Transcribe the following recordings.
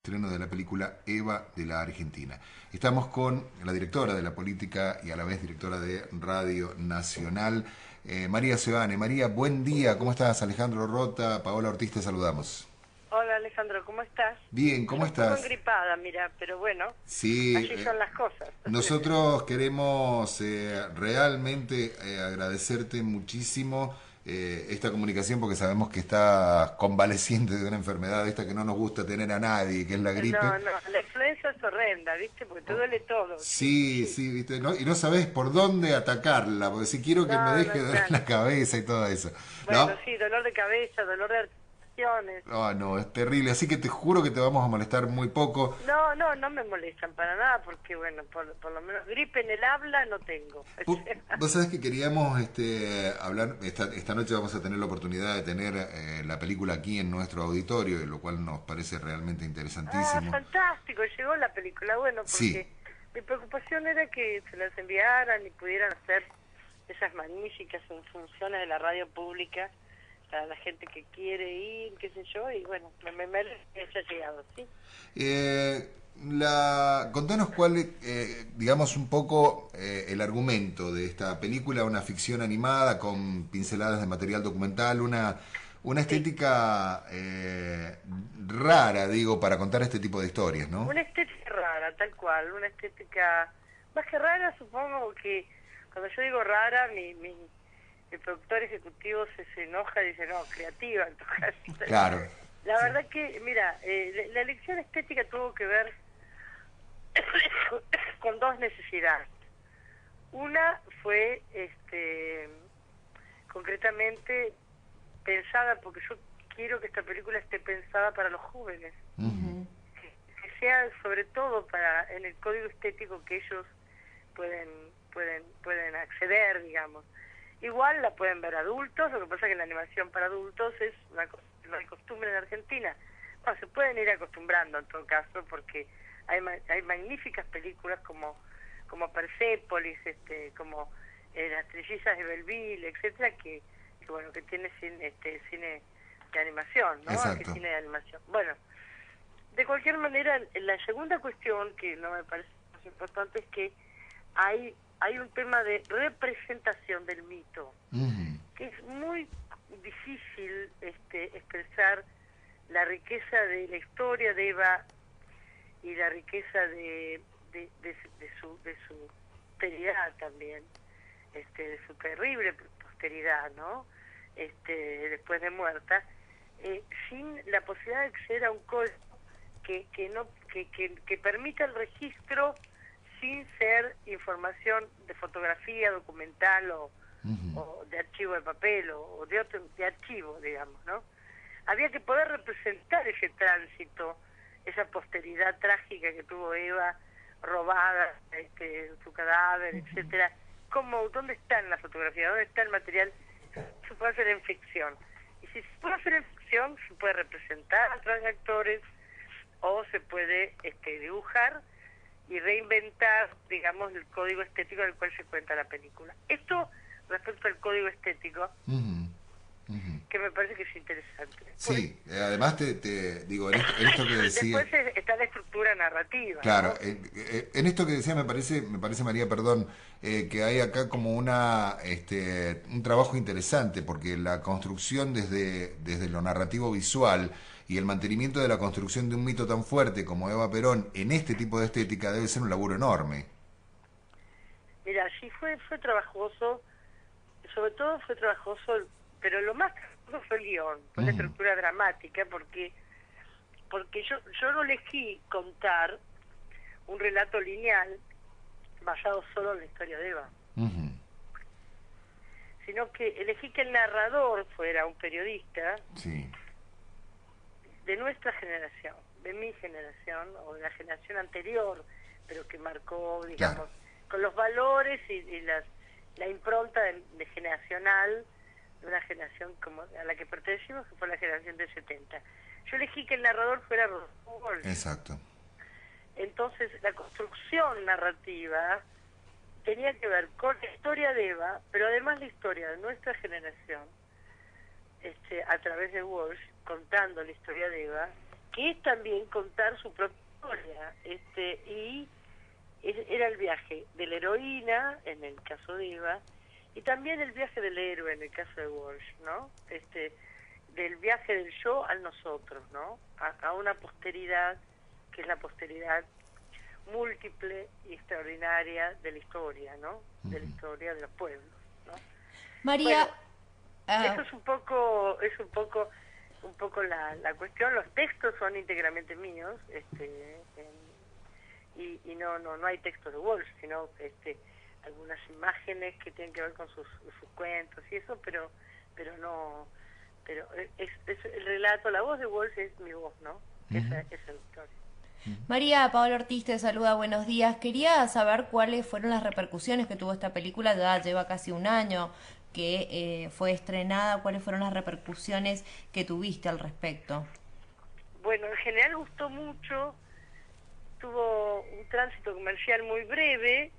Estreno de la película Eva de la Argentina. Estamos con la directora de la política y a la vez directora de Radio Nacional, María Sebane. María, buen día, ¿cómo estás? Alejandro Rota, Paola Ortiz, te saludamos. Hola Alejandro, ¿cómo estás? Bien, ¿cómo Yo un poco estás? engripada, mira, pero bueno, Sí, así son las cosas. nosotros queremos realmente agradecerte muchísimo esta comunicación porque sabemos que estás convaleciente de una enfermedad esta que no nos gusta tener a nadie, que es la gripe. No, no, la influenza es horrenda, ¿viste? Porque te duele todo, sí, Sí, sí. sí, ¿viste? Y no sabes por dónde atacarla, porque si quiero que me No, no, deje de doler claro. la cabeza y todo eso. Bueno, ¿No? sí, dolor de cabeza, dolor de articulaciones. Ah, no, es terrible. Así que te juro que te vamos a molestar muy poco. No, no, no me molestan para nada porque, bueno, por lo menos gripe en el habla no tengo. Vos sabés que queríamos hablar, esta noche vamos a tener la oportunidad de tener la película aquí en nuestro auditorio, lo cual nos parece realmente Ah, interesantísimo. fantástico, llegó la película, bueno, Sí, porque mi preocupación era que se las enviaran y pudieran hacer esas magníficas funciones de la radio pública para la gente que quiere ir, qué sé yo, y bueno, me merece que haya llegado, ¿sí? contanos cuál, digamos, un poco el argumento de esta película, una ficción animada con pinceladas de material documental, una Sí, estética rara, digo, para contar este tipo de historias, ¿no? una estética rara, tal cual, una estética más que rara, supongo que cuando yo digo rara, mi productor ejecutivo se enoja y dice, no, creativa, en todo caso. Claro, La verdad que, mira, la elección estética tuvo que ver con dos necesidades. Una fue, concretamente, pensada, porque yo quiero que esta película esté pensada para los jóvenes, que sea sobre todo para en el código estético que ellos pueden acceder, digamos. Igual la pueden ver adultos, lo que pasa es que la animación para adultos es una cosa que no hay costumbre en Argentina. Bueno, se pueden ir acostumbrando en todo caso, porque hay magníficas películas como Persépolis, como Las Trillizas de Belleville, etcétera, que bueno, que tiene cine de animación, ¿no? Que exacto. cine de animación. Bueno, de cualquier manera, la segunda cuestión que no me parece más importante es que hay un tema de representación del mito, Ujú. que es muy difícil expresar la riqueza de la historia de Eva y la riqueza de su posteridad también, de su terrible posteridad, ¿no? Después de muerta, sin la posibilidad de acceder a un código que permita el registro sin ser información de fotografía, documental o de archivo de papel o de archivo, digamos, ¿no? Había que poder representar ese tránsito, esa posteridad trágica que tuvo Eva, robada, su cadáver, etcétera. ¿Dónde está en la fotografía? ¿Dónde está el material? Se puede hacer en ficción. Y si se puede hacer en ficción, se puede representar a través de actores o se puede dibujar y reinventar, digamos, el código estético del cual se cuenta la película. Esto respecto al código estético, Ujú. Ujú. que me parece que es interesante. Después, Sí, además te digo, en esto que decía, después está la estructura narrativa, claro, ¿no? en esto que decía me parece María, perdón, que hay acá como un trabajo interesante, porque la construcción desde lo narrativo visual y el mantenimiento de la construcción de un mito tan fuerte como Eva Perón en este tipo de estética debe ser un laburo enorme. Mira, sí fue trabajoso, sobre todo fue trabajoso, pero lo más trabajoso fue el guión, fue la Ujú. estructura dramática, porque yo no elegí contar un relato lineal basado solo en la historia de Eva, Ujú. sino que elegí que el narrador fuera un periodista Sí, de nuestra generación, de mi generación o de la generación anterior, pero que marcó, claro. digamos, con los valores y la impronta generacional de una generación como a la que pertenecimos, que fue la generación del 70. Yo elegí que el narrador fuera Rodolfo Walsh. Exacto. Entonces, la construcción narrativa tenía que ver con la historia de Eva, pero además la historia de nuestra generación, a través de Walsh, contando la historia de Eva, que es también contar su propia historia, y era el viaje de la heroína, en el caso de Eva, y también el viaje del héroe, en el caso de Walsh, ¿no? Del viaje del yo al nosotros, ¿no? A una posteridad, que es la posteridad múltiple y extraordinaria de la historia, ¿no? De la historia de los pueblos, ¿no? María, bueno, eso es un poco la cuestión. Los textos son íntegramente míos, y no hay textos de Walsh, sino algunas imágenes que tienen que ver con sus cuentos y eso, pero es el relato, la voz de Walsh es mi voz, ¿no? Esa es la historia. María, Pablo Ortiz te saluda, buenos días. Quería saber cuáles fueron las repercusiones que tuvo esta película, ya lleva casi un año que fue estrenada, cuáles fueron las repercusiones que tuviste al respecto. Bueno, en general gustó mucho, tuvo un tránsito comercial muy breve,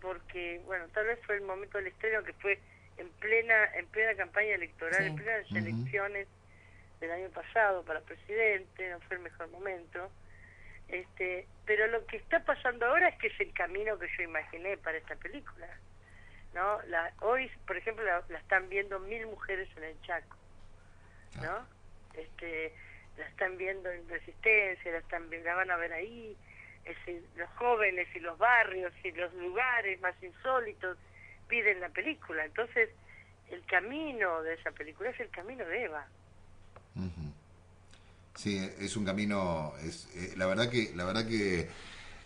porque, bueno, tal vez fue el momento del estreno que fue en plena campaña electoral, Sí. en plenas elecciones del año pasado para presidente, no fue el mejor momento. Pero lo que está pasando ahora es que es el camino que yo imaginé para esta película, ¿no? Hoy, por ejemplo, la están viendo 1000 mujeres en el Chaco, ¿no? La están viendo en Resistencia, la van a ver ahí, los jóvenes y los barrios y los lugares más insólitos piden la película. Entonces, el camino de esa película es el camino de Eva. Sí, es un camino, la verdad que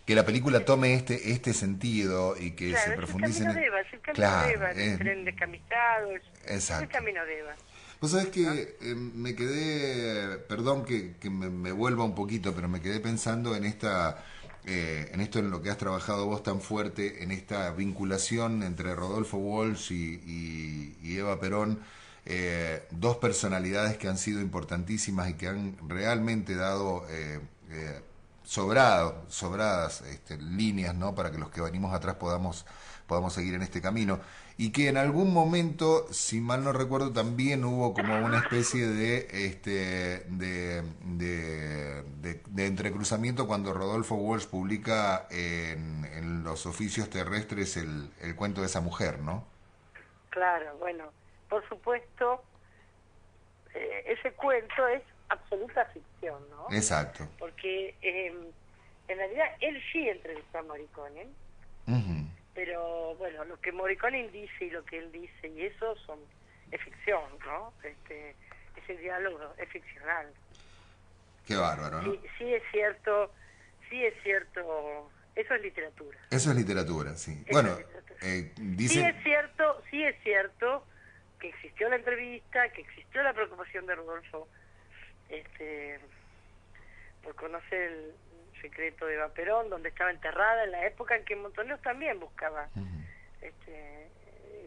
la película tome este sentido y que claro, se profundice en es el camino de Eva, el tren descamisado, es el camino de Eva. Vos sabés que me quedé, perdón que me vuelva un poquito, pero me quedé pensando en en lo que has trabajado vos tan fuerte, en esta vinculación entre Rodolfo Walsh y Eva Perón, dos personalidades que han sido importantísimas y que han realmente dado sobradas líneas, ¿no? Para que los que venimos atrás podamos seguir en este camino, y que en algún momento, si mal no recuerdo, también hubo como una especie de entrecruzamiento cuando Rodolfo Walsh publica en los oficios terrestres el cuento de esa mujer, ¿no? Claro, bueno, por supuesto, ese cuento es absoluta ficción, ¿no? Exacto. Porque en realidad él sí entrevistó a Morricone, pero bueno, lo que Morricone dice y lo que él dice y eso es ficción, ¿no? Ese diálogo es ficcional. Qué bárbaro, ¿no? Sí es cierto, eso es literatura. Eso es literatura, sí. Eso Bueno, es literatura. dice... Sí es cierto que existió la entrevista, que existió la preocupación de Rodolfo por conocer el secreto de Eva Perón, donde estaba enterrada, en la época en que Montoneros también buscaba,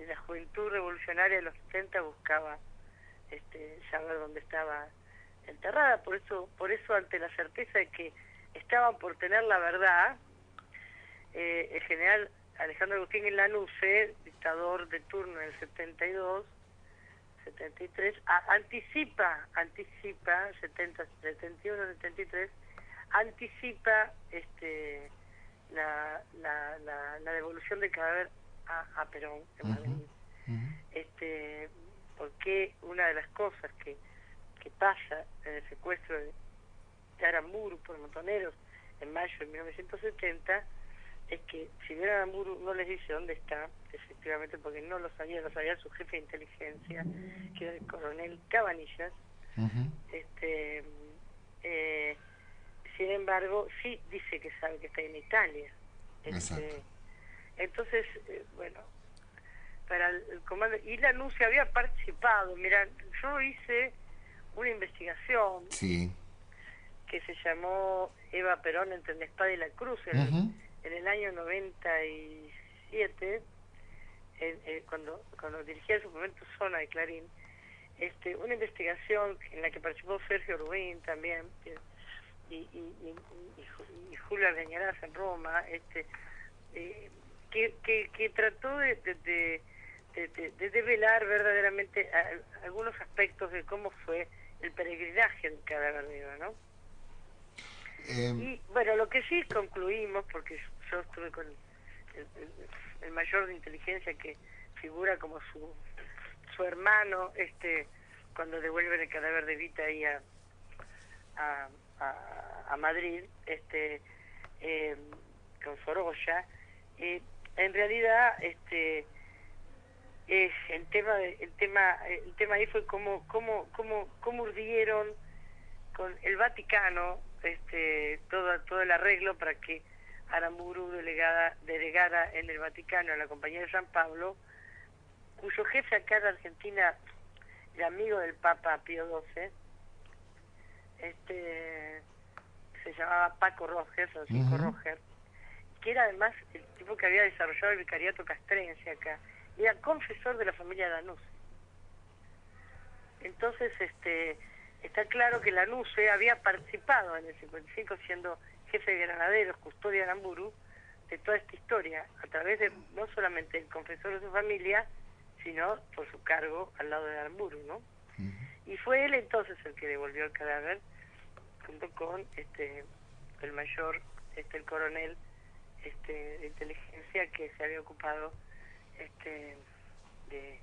la juventud revolucionaria de los 70 buscaba saber dónde estaba enterrada. Por eso ante la certeza de que estaban por tener la verdad, el general Alejandro Agustín Lanusse, dictador de turno en el 72, 73, anticipa 70, 71, 73, anticipa la devolución del cadáver a Perón en Madrid. Porque una de las cosas que pasa en el secuestro de Aramburu por Montoneros en mayo de 1970 es que si bien Aramburu no les dice dónde está, efectivamente, porque no lo sabía su jefe de inteligencia, que era el coronel Cabanillas, sin embargo, sí dice que sabe que está en Italia. Entonces, bueno, para el comando, y Lanusse había participado, mira, yo hice una investigación que se llamó Eva Perón entre la espada y la cruz en el año 97, cuando dirigía el suplemento Zona de Clarín, una investigación en la que participó Sergio Rubín también, y Julio Argañarás en Roma, que trató de develar verdaderamente algunos aspectos de cómo fue el peregrinaje del cadáver de Eva, ¿no? Y bueno, lo que sí concluimos, porque yo estuve con el mayor de inteligencia que figura como su hermano, cuando devuelven el cadáver de Vita ahí a Madrid, con Sorolla, en realidad el tema ahí fue cómo urdieron con el Vaticano todo el arreglo para que Aramburu delegara en el Vaticano a la Compañía de San Pablo, cuyo jefe acá en Argentina, el amigo del Papa Pío XII, se llamaba Paco Roger, Francisco Roger, que era además el tipo que había desarrollado el vicariato castrense acá, y era confesor de la familia Lanuse. Entonces, está claro que Lanuse había participado en el 55 siendo jefe de granaderos, custodia de Aramburu, de toda esta historia, a través de no solamente el confesor de su familia, sino por su cargo al lado de Aramburu, ¿no? Y fue él entonces el que devolvió el cadáver, junto con el mayor, el coronel de inteligencia que se había ocupado de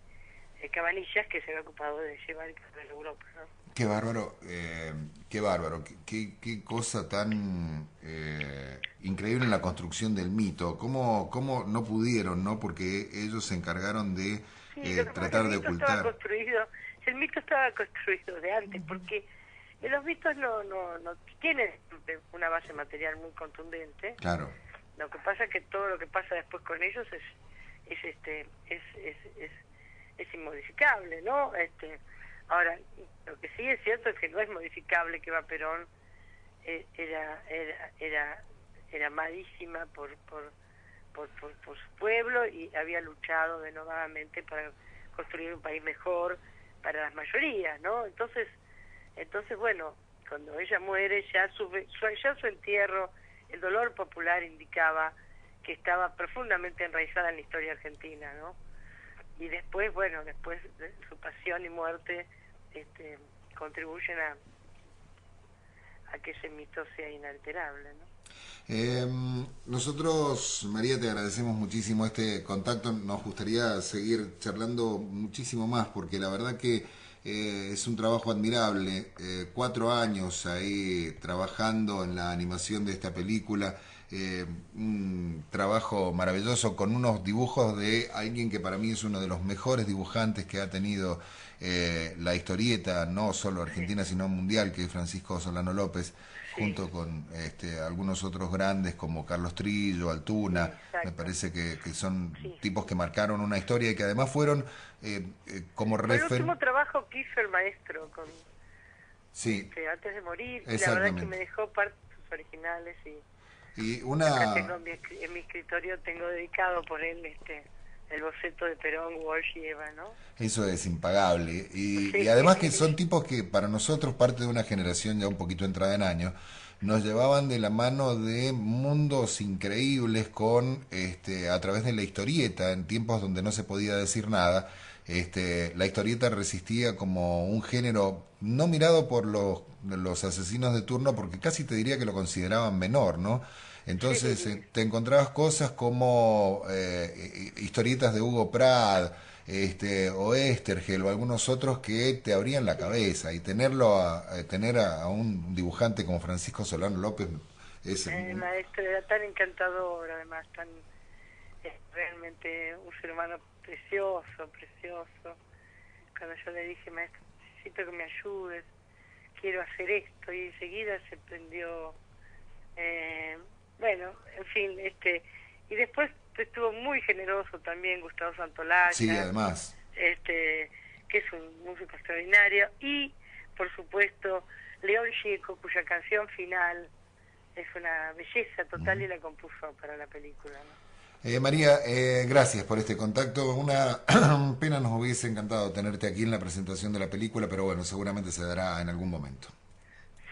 Cabanillas, que se había ocupado de llevar el cadáver a Europa, ¿no? Qué bárbaro, qué bárbaro, qué cosa tan increíble en la construcción del mito. ¿Cómo no pudieron, no? Porque ellos se encargaron de tratar de ocultar. El mito estaba construido de antes, porque los mitos no tienen una base material muy contundente. Claro. Lo que pasa es que todo lo que pasa después con ellos es inmodificable, ¿no? Ahora, lo que sí es cierto es que no es modificable que Eva Perón era amadísima por su pueblo y había luchado denodadamente para construir un país mejor para las mayorías, ¿no? Entonces bueno, cuando ella muere, ya su entierro, el dolor popular indicaba que estaba profundamente enraizada en la historia argentina, ¿no? Y después de su pasión y muerte contribuyen a que ese mito sea inalterable, ¿no? Nosotros, María, te agradecemos muchísimo este contacto. Nos gustaría seguir charlando muchísimo más, porque la verdad que es un trabajo admirable. 4 años ahí trabajando en la animación de esta película. Un trabajo maravilloso con unos dibujos de alguien que para mí es uno de los mejores dibujantes que ha tenido la historieta, no solo argentina sino mundial, que es Francisco Solano López, junto con algunos otros grandes como Carlos Trillo, Altuna. Me parece que son tipos que marcaron una historia y que además fueron como referente. El último trabajo que hizo el maestro con antes de morir, y la verdad que me dejó partes originales y acá tengo en mi escritorio tengo dedicado por él el boceto de Perón, Walsh y Eva, ¿no? Eso es impagable. Y además que son tipos que para nosotros, parte de una generación ya un poquito entrada en años, nos llevaban de la mano de mundos increíbles con a través de la historieta, en tiempos donde no se podía decir nada. La historieta resistía como un género no mirado por los asesinos de turno, porque casi te diría que lo consideraban menor, ¿no? Entonces te encontrabas cosas como historietas de Hugo Pratt, o Estergel o algunos otros que te abrían la cabeza, y tener a un dibujante como Francisco Solano López es el maestro era tan encantador, además realmente un ser humano precioso. Cuando yo le dije, maestro, necesito que me ayudes, quiero hacer esto, y enseguida se prendió. Bueno, en fin, y después estuvo muy generoso también Gustavo Santolaya. Sí, además. Que es un músico extraordinario, y por supuesto León Gieco, cuya canción final es una belleza total y la compuso para la película, ¿no? María, gracias por este contacto. Una pena, nos hubiese encantado tenerte aquí en la presentación de la película, pero bueno, seguramente se dará en algún momento.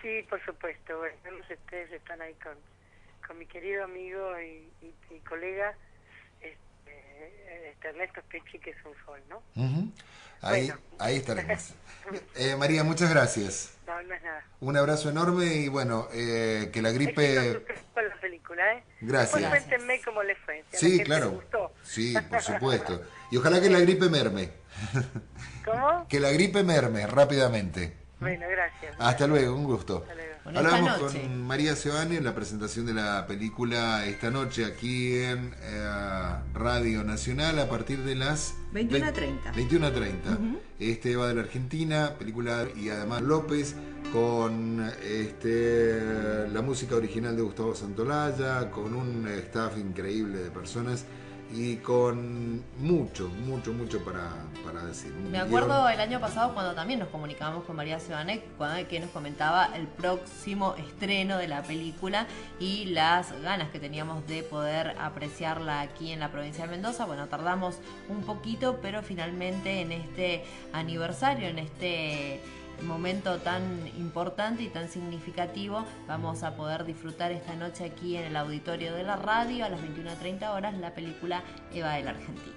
Sí, por supuesto. Bueno, ustedes están ahí con mi querido amigo y colega, Ernesto Specchi, que es un sol, ¿no? Ahí, Bueno. ahí estaremos. María, muchas gracias. No, no es nada. Un abrazo enorme y bueno, que la Éxitos gripe... ustedes con la película, ¿eh? Gracias. Después cuéntenme cómo les fue. Si a la Sí, gente claro. le gustó. Sí, por supuesto. Y ojalá que la gripe merme. ¿Cómo? Que la gripe merme rápidamente. Bueno, gracias. Hasta luego, un gusto. Hasta luego. Bueno, Hablamos esta noche. con María Sebane en la presentación de la película esta noche aquí en Radio Nacional a partir de las 21:30. 21:30. Va de la Argentina, película y además López con la música original de Gustavo Santolaya, con un staff increíble de personas y con mucho para decir. Me acuerdo el año pasado cuando también nos comunicábamos con María Sebanek, que nos comentaba el próximo estreno de la película y las ganas que teníamos de poder apreciarla aquí en la provincia de Mendoza. Bueno, tardamos un poquito, pero finalmente en este aniversario, en este momento tan importante y tan significativo, vamos a poder disfrutar esta noche aquí en el auditorio de la radio a las 21:30 horas la película Eva de la Argentina.